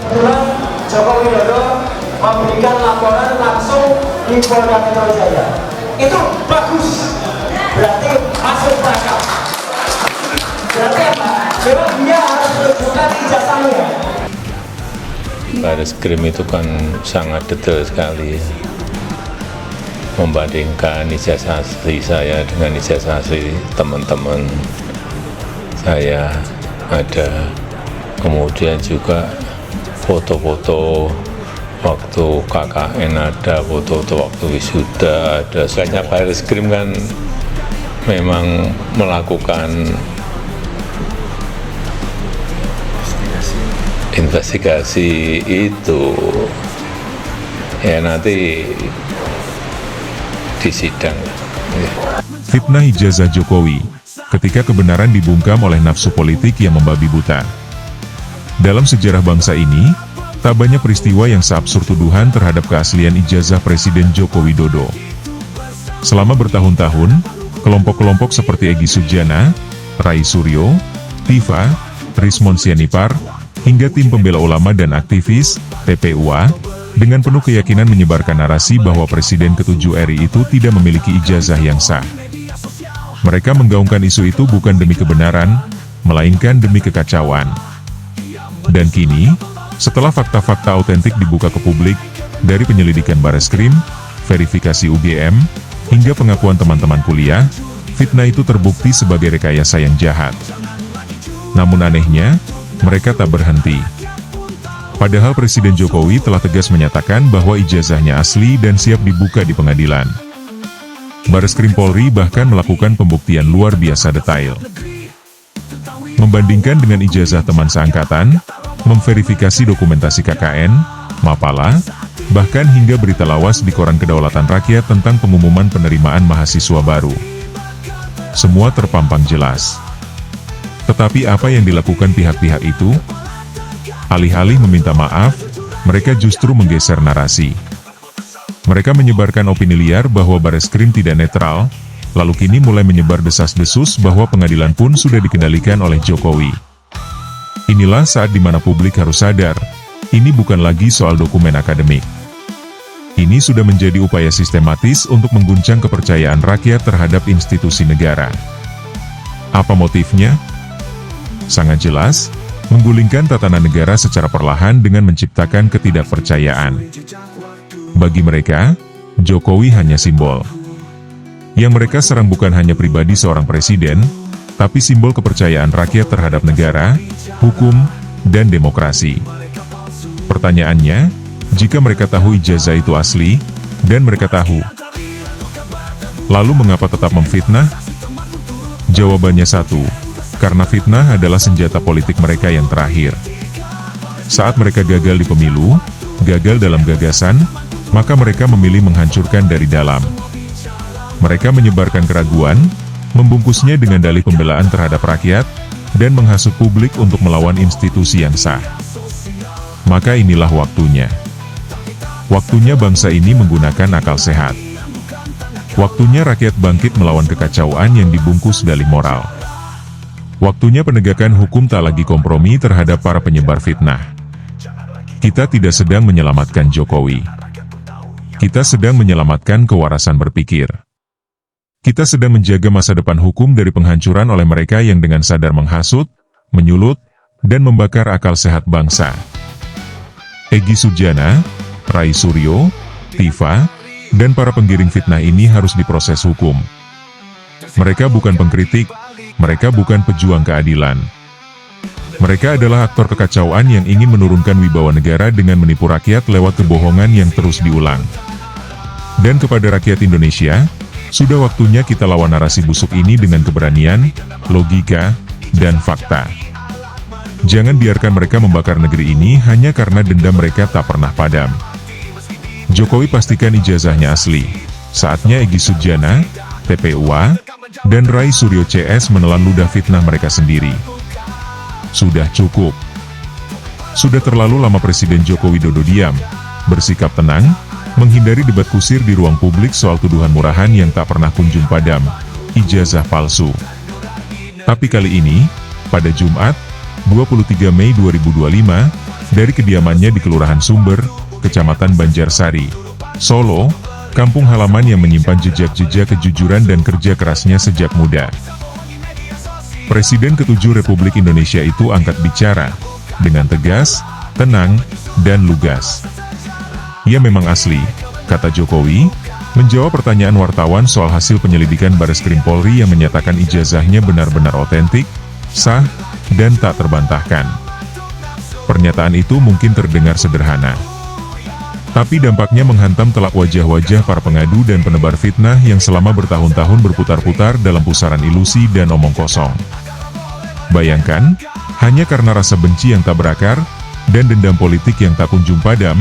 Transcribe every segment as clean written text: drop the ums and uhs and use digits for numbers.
Kebetulan Joko Widodo memberikan laporan langsung di Polda Metro Jaya. Itu bagus, berarti masuk akal. Berarti apa? Memang dia harus menunjukkan ijazahnya. Bareskrim itu kan sangat detail sekali, membandingkan ijazah asli saya dengan ijazah asli teman-teman saya ada, kemudian juga foto-foto waktu KKN ada, foto-foto waktu wisuda ada. Soalnya Bareskrim kan memang melakukan investigasi itu, ya nanti di sidang. Fitnah ijazah Jokowi, ketika kebenaran dibungkam oleh nafsu politik yang membabi buta. Dalam sejarah bangsa ini, tak banyak peristiwa yang seabsurd tuduhan terhadap keaslian ijazah Presiden Joko Widodo. Selama bertahun-tahun, kelompok-kelompok seperti Egy Sujana, Rai Suryo, Tifa, Rismon Sianipar, hingga tim pembela ulama dan aktivis, TPUA, dengan penuh keyakinan menyebarkan narasi bahwa Presiden ke-7 RI itu tidak memiliki ijazah yang sah. Mereka menggaungkan isu itu bukan demi kebenaran, melainkan demi kekacauan. Dan kini, setelah fakta-fakta otentik dibuka ke publik, dari penyelidikan Bareskrim, verifikasi UGM, hingga pengakuan teman-teman kuliah, fitnah itu terbukti sebagai rekayasa yang jahat. Namun anehnya, mereka tak berhenti. Padahal Presiden Jokowi telah tegas menyatakan bahwa ijazahnya asli dan siap dibuka di pengadilan. Bareskrim Polri bahkan melakukan pembuktian luar biasa detail. Membandingkan dengan ijazah teman seangkatan, memverifikasi dokumentasi KKN, Mapala, bahkan hingga berita lawas di Koran Kedaulatan Rakyat tentang pengumuman penerimaan mahasiswa baru. Semua terpampang jelas. Tetapi apa yang dilakukan pihak-pihak itu? Alih-alih meminta maaf, mereka justru menggeser narasi. Mereka menyebarkan opini liar bahwa Bareskrim tidak netral, lalu kini mulai menyebar desas-desus bahwa pengadilan pun sudah dikendalikan oleh Jokowi. Inilah saat di mana publik harus sadar, ini bukan lagi soal dokumen akademik. Ini sudah menjadi upaya sistematis untuk mengguncang kepercayaan rakyat terhadap institusi negara. Apa motifnya? Sangat jelas, menggulingkan tatanan negara secara perlahan dengan menciptakan ketidakpercayaan. Bagi mereka, Jokowi hanya simbol. Yang mereka serang bukan hanya pribadi seorang presiden, tapi simbol kepercayaan rakyat terhadap negara, hukum, dan demokrasi. Pertanyaannya, jika mereka tahu ijazah itu asli, dan mereka tahu, lalu mengapa tetap memfitnah? Jawabannya satu. Karena fitnah adalah senjata politik mereka yang terakhir. Saat mereka gagal di pemilu, gagal dalam gagasan, maka mereka memilih menghancurkan dari dalam. Mereka menyebarkan keraguan, membungkusnya dengan dalih pembelaan terhadap rakyat, dan menghasut publik untuk melawan institusi yang sah. Maka inilah waktunya. Waktunya bangsa ini menggunakan akal sehat. Waktunya rakyat bangkit melawan kekacauan yang dibungkus dalih moral. Waktunya penegakan hukum tak lagi kompromi terhadap para penyebar fitnah. Kita tidak sedang menyelamatkan Jokowi. Kita sedang menyelamatkan kewarasan berpikir. Kita sedang menjaga masa depan hukum dari penghancuran oleh mereka yang dengan sadar menghasut, menyulut, dan membakar akal sehat bangsa. Egy Sujana, Rai Suryo, Tifa, dan para penggiring fitnah ini harus diproses hukum. Mereka bukan pengkritik, mereka bukan pejuang keadilan. Mereka adalah aktor kekacauan yang ingin menurunkan wibawa negara dengan menipu rakyat lewat kebohongan yang terus diulang. Dan kepada rakyat Indonesia, sudah waktunya kita lawan narasi busuk ini dengan keberanian, logika, dan fakta. Jangan biarkan mereka membakar negeri ini hanya karena dendam mereka tak pernah padam. Jokowi pastikan ijazahnya asli. Saatnya Egy Sujana, TPUA, dan Rai Suryo CS menelan ludah fitnah mereka sendiri. Sudah cukup. Sudah terlalu lama Presiden Joko Widodo diam, bersikap tenang, menghindari debat kusir di ruang publik soal tuduhan murahan yang tak pernah kunjung padam, ijazah palsu. Tapi kali ini, pada Jumat, 23 Mei 2025, dari kediamannya di Kelurahan Sumber, Kecamatan Banjarsari, Solo, kampung halaman yang menyimpan jejak-jejak kejujuran dan kerja kerasnya sejak muda. Presiden ke-7 Republik Indonesia itu angkat bicara, dengan tegas, tenang, dan lugas. "Ia memang asli," kata Jokowi, menjawab pertanyaan wartawan soal hasil penyelidikan Bareskrim Polri yang menyatakan ijazahnya benar-benar otentik, sah, dan tak terbantahkan. Pernyataan itu mungkin terdengar sederhana, tapi dampaknya menghantam telak wajah-wajah para pengadu dan penebar fitnah yang selama bertahun-tahun berputar-putar dalam pusaran ilusi dan omong kosong. Bayangkan, hanya karena rasa benci yang tak berakar, dan dendam politik yang tak kunjung padam,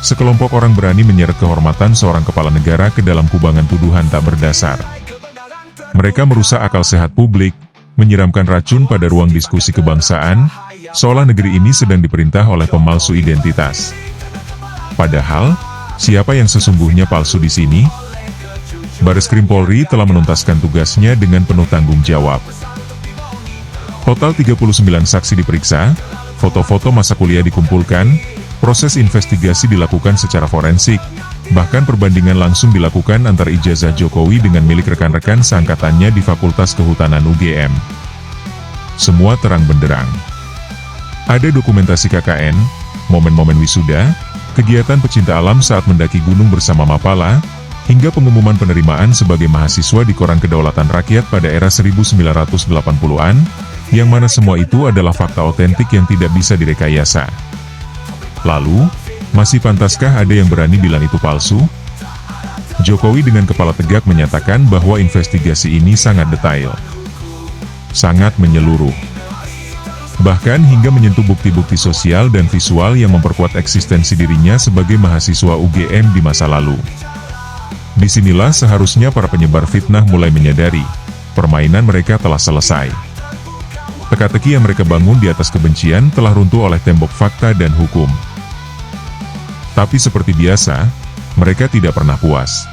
sekelompok orang berani menyeret kehormatan seorang kepala negara ke dalam kubangan tuduhan tak berdasar. Mereka merusak akal sehat publik, menyiramkan racun pada ruang diskusi kebangsaan, seolah negeri ini sedang diperintah oleh pemalsu identitas. Padahal, siapa yang sesungguhnya palsu di sini? Bareskrim Polri telah menuntaskan tugasnya dengan penuh tanggung jawab. Total 39 saksi diperiksa, foto-foto masa kuliah dikumpulkan, proses investigasi dilakukan secara forensik, bahkan perbandingan langsung dilakukan antara ijazah Jokowi dengan milik rekan-rekan seangkatannya di Fakultas Kehutanan UGM. Semua terang benderang. Ada dokumentasi KKN, momen-momen wisuda, kegiatan pecinta alam saat mendaki gunung bersama Mapala, hingga pengumuman penerimaan sebagai mahasiswa di Koran Kedaulatan Rakyat pada era 1980-an, yang mana semua itu adalah fakta otentik yang tidak bisa direkayasa. Lalu, masih pantaskah ada yang berani bilang itu palsu? Jokowi dengan kepala tegak menyatakan bahwa investigasi ini sangat detail, sangat menyeluruh. Bahkan hingga menyentuh bukti-bukti sosial dan visual yang memperkuat eksistensi dirinya sebagai mahasiswa UGM di masa lalu. Disinilah seharusnya para penyebar fitnah mulai menyadari, permainan mereka telah selesai. Teka-teki yang mereka bangun di atas kebencian telah runtuh oleh tembok fakta dan hukum. Tapi seperti biasa, mereka tidak pernah puas.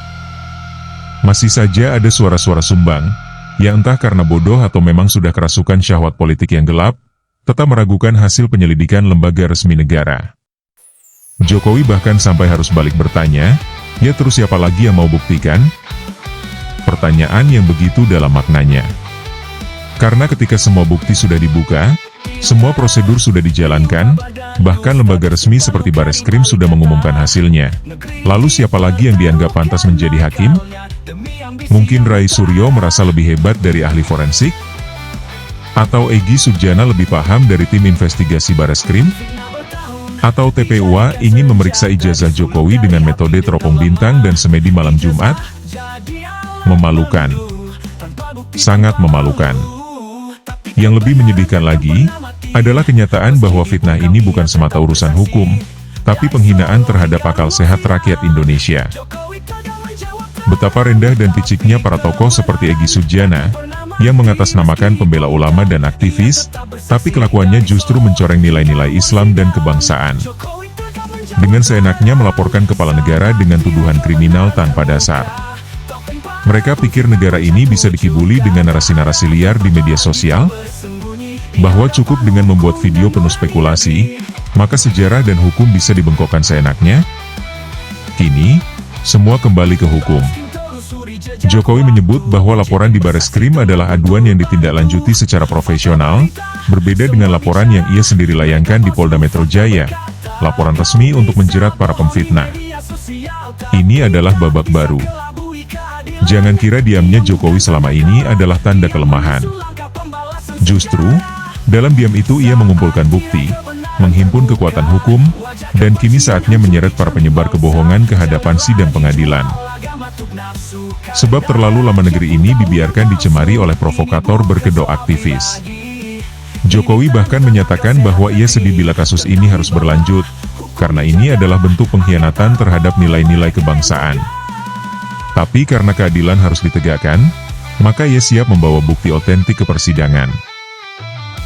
Masih saja ada suara-suara sumbang, yang entah karena bodoh atau memang sudah kerasukan syahwat politik yang gelap, tetap meragukan hasil penyelidikan lembaga resmi negara. Jokowi bahkan sampai harus balik bertanya, ya terus siapa lagi yang mau buktikan? Pertanyaan yang begitu dalam maknanya. Karena ketika semua bukti sudah dibuka, semua prosedur sudah dijalankan, bahkan lembaga resmi seperti Bareskrim sudah mengumumkan hasilnya. Lalu siapa lagi yang dianggap pantas menjadi hakim? Mungkin Rai Suryo merasa lebih hebat dari ahli forensik? Atau Egy Sujana lebih paham dari tim investigasi Bareskrim? Atau TPUA ingin memeriksa ijazah Jokowi dengan metode teropong bintang dan semedi malam Jumat? Memalukan. Sangat memalukan. Yang lebih menyedihkan lagi, adalah kenyataan bahwa fitnah ini bukan semata urusan hukum, tapi penghinaan terhadap akal sehat rakyat Indonesia. Betapa rendah dan piciknya para tokoh seperti Egy Sujana, yang mengatasnamakan pembela ulama dan aktivis, tapi kelakuannya justru mencoreng nilai-nilai Islam dan kebangsaan. Dengan seenaknya melaporkan kepala negara dengan tuduhan kriminal tanpa dasar. Mereka pikir negara ini bisa dikibuli dengan narasi-narasi liar di media sosial? Bahwa cukup dengan membuat video penuh spekulasi, maka sejarah dan hukum bisa dibengkokkan seenaknya? Kini, semua kembali ke hukum. Jokowi menyebut bahwa laporan di Bareskrim adalah aduan yang ditindaklanjuti secara profesional, berbeda dengan laporan yang ia sendiri layangkan di Polda Metro Jaya, laporan resmi untuk menjerat para pemfitnah. Ini adalah babak baru. Jangan kira diamnya Jokowi selama ini adalah tanda kelemahan. Justru, dalam diam itu ia mengumpulkan bukti, menghimpun kekuatan hukum, dan kini saatnya menyeret para penyebar kebohongan ke hadapan sidang pengadilan. Sebab terlalu lama negeri ini dibiarkan dicemari oleh provokator berkedok aktivis. Jokowi bahkan menyatakan bahwa ia sedih bila kasus ini harus berlanjut, karena ini adalah bentuk pengkhianatan terhadap nilai-nilai kebangsaan. Tapi karena keadilan harus ditegakkan, maka ia siap membawa bukti otentik ke persidangan.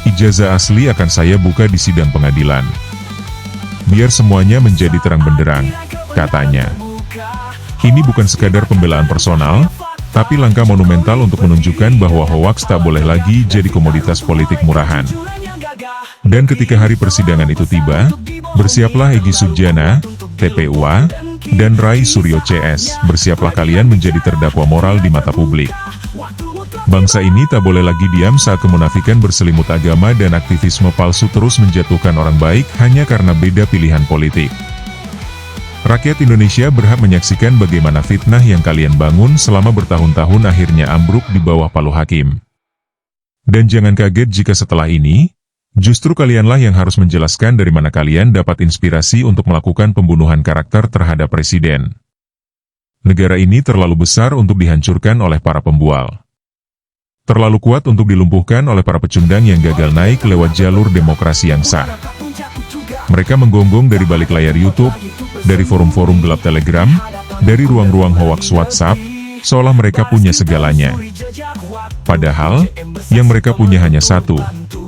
Ijazah asli akan saya buka di sidang pengadilan. Biar semuanya menjadi terang benderang, katanya. Ini bukan sekadar pembelaan personal, tapi langkah monumental untuk menunjukkan bahwa hoaks tak boleh lagi jadi komoditas politik murahan. Dan ketika hari persidangan itu tiba, Bersiaplah Egy Sujana, TPUA, dan Rai Suryo CS, bersiaplah kalian menjadi terdakwa moral di mata publik. Bangsa ini tak boleh lagi diam saat kemunafikan berselimut agama dan aktivisme palsu terus menjatuhkan orang baik hanya karena beda pilihan politik. Rakyat Indonesia berhak menyaksikan bagaimana fitnah yang kalian bangun selama bertahun-tahun akhirnya ambruk di bawah palu hakim. Dan jangan kaget jika setelah ini, justru kalianlah yang harus menjelaskan dari mana kalian dapat inspirasi untuk melakukan pembunuhan karakter terhadap presiden. Negara ini terlalu besar untuk dihancurkan oleh para pembual. Terlalu kuat untuk dilumpuhkan oleh para pecundang yang gagal naik lewat jalur demokrasi yang sah. Mereka menggonggong dari balik layar YouTube, dari forum-forum gelap Telegram, dari ruang-ruang hoaks WhatsApp, seolah mereka punya segalanya. Padahal, yang mereka punya hanya satu,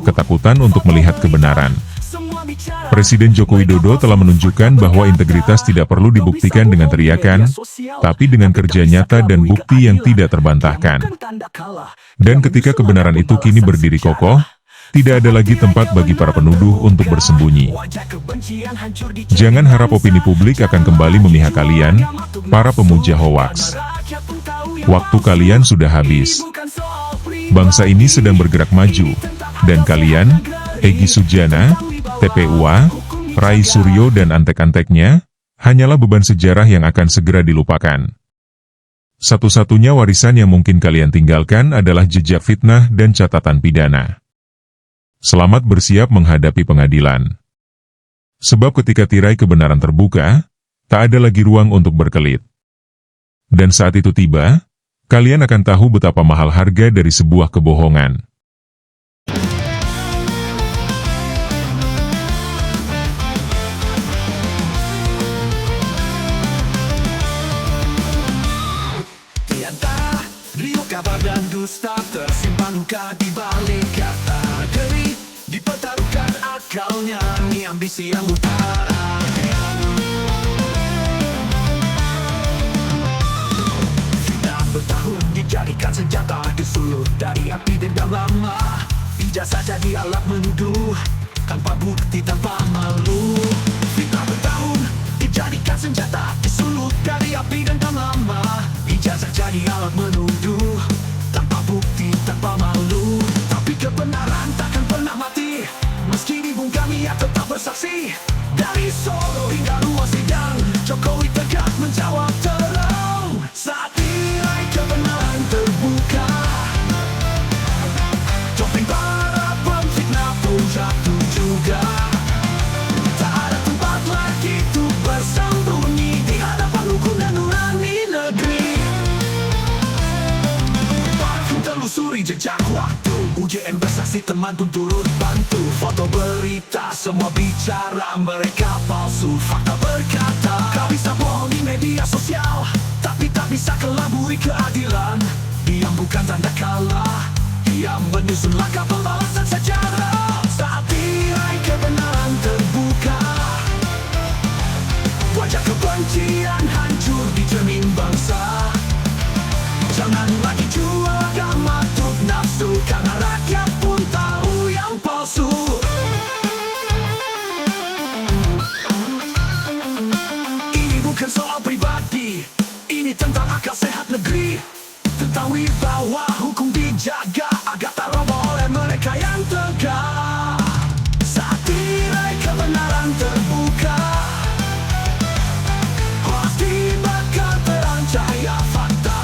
ketakutan untuk melihat kebenaran. Presiden Joko Widodo telah menunjukkan bahwa integritas tidak perlu dibuktikan dengan teriakan, tapi dengan kerja nyata dan bukti yang tidak terbantahkan. Dan ketika kebenaran itu kini berdiri kokoh, tidak ada lagi tempat bagi para penuduh untuk bersembunyi. Jangan harap opini publik akan kembali memihak kalian, para pemuja hoaks. Waktu kalian sudah habis. Bangsa ini sedang bergerak maju, dan kalian, Egy Sujana, TPUA, Rai Suryo dan antek-anteknya, hanyalah beban sejarah yang akan segera dilupakan. Satu-satunya warisan yang mungkin kalian tinggalkan adalah jejak fitnah dan catatan pidana. Selamat bersiap menghadapi pengadilan. Sebab ketika tirai kebenaran terbuka, tak ada lagi ruang untuk berkelit. Dan saat itu tiba, kalian akan tahu betapa mahal harga dari sebuah kebohongan. Kabar dan dusta tersimpan luka di balik kata geri, dipertaruhkan akalnya ni ambisi yang utara. Fitnah bertahun dijadikan senjata, disulut dari api dendam lama. Ijazah jadi alat menuduh tanpa bukti, tanpa malu. Fitnah bertahun dijadikan senjata, disulut dari api dendam lama. Ijazah jadi alat menuduh tanpa bukti, tanpa malu. Tapi kebenaran takkan pernah mati, meski dibungkami ia tetap bersaksi. Dari Solo hingga ruang sidang, Jokowi tegak menjawab terang. Saat tirai kebenaran terbuka, topeng para pemfitnah pun jatuh juga. Tak ada tempat lagi untuk bersembunyi di hadapan hukum dan nurani negeri. Telusuri jejak waktu, UJM bersaksi, teman pun turut bantu. Foto berita, semua bicara, mereka palsu. Fakta berkata, kau bisa bohong di media sosial, tapi tak bisa kelabui keadilan. Diam bukan tanda kalah, diam menyusun langkah pembalasan sejarah. Saat tirai kebenaran terbuka, wajah kebencian hancur di cermin bangsa. Jangan lagi jual agama untuk nafsu, karena rakyat pun tahu yang palsu. Ini bukan soal pribadi, ini tentang akal sehat negeri. Tentang wibawa hukum dijaga agar tak roboh oleh mereka yang tegak. Saat tirai kebenaran terbuka, pasti bakal terang cahaya fakta.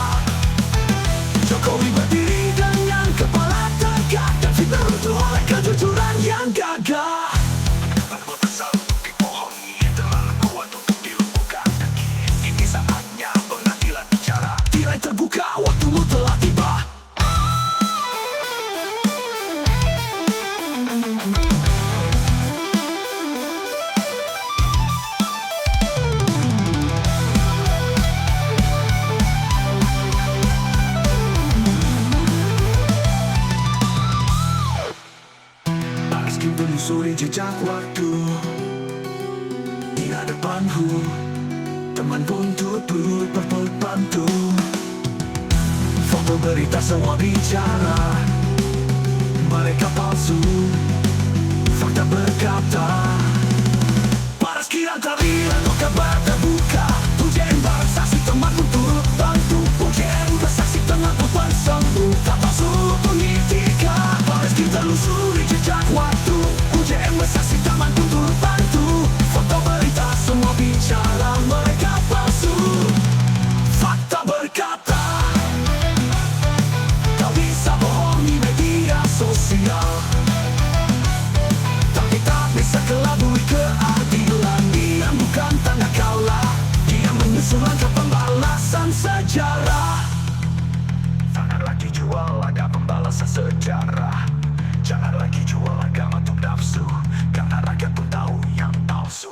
Jokowi berdiri dengan kepala tegak, dan fitnah runtuh oleh kejujuran yang gagah. Terlalu besar untuk dibohongi, terlalu kuat untuk dilumpuhkan. Ini saatnya pengadilan bicara. Tirai terbuka, waktumu telah tiba. Telusuri jejak waktu di hadapanku, teman pun turut berbantu. Foto berita semua bicara, mereka palsu. Fakta berkata, cari lalu kabar terbuka. Pujian barang saksi teman untuk bantu. Pujian bersaksi tengah beban sembuh. Tak palsu politika, harus kita lusuri jejak waktu. Pujian bersaksi teman untuk bantu. Foto berita semua bicara mereka palsu. Fakta berkata kau bisa bohongi media sosial, tapi tak bisa kelabui keadilan. Dia bukan tanda kalah, dia menyusul langkah pembalasan sejarah. Jangan lagi jual laga pembalasan sejarah. Jangan lagi jual agama untuk nafsu, karena rakyat pun tahu yang palsu.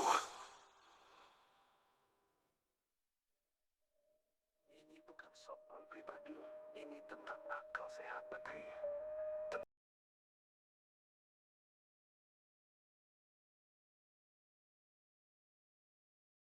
Ini bukan soal pribadi, ini tentang akal sehat negeri.